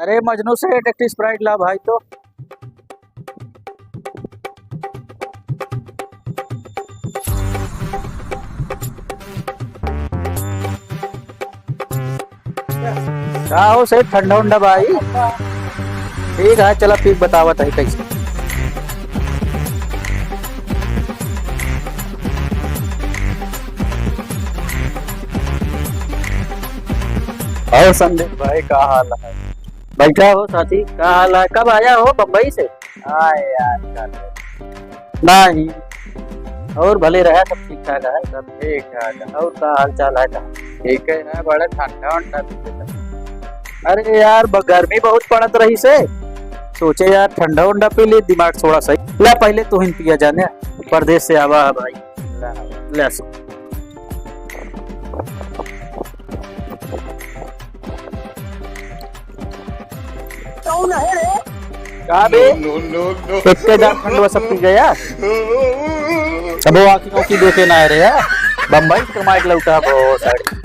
अरे मजनू से एक स्प्राइट ला भाई। तो का हो से ठंडा उंडा भाई। ठीक है चला फिर बतावत है कैसे। और संदीप भाई का हाल है? बैठा हो साथी, का हाल है? कब आया हो बम्बई से? आए यार कल नहीं और भले रहा सब ठीक ठाक है? सब ठीक है। और का हाल चाल है? ठीक है बड़ा ठंडा उंडा अरे यार गर्मी बहुत पड़त रही से, सोचे यार ठंडा उंडा पी ले, दिमाग थोड़ा सही। ला पहले तू हिन पिया जाने, परदेश से आवा है भाई। ले सो। कौन है रे? का बे कितने दाम ठंडवा सब पी गया। अब वो आँखी देखे ना रे यार, बम्बई कमाई के लौटा बहुत सारी।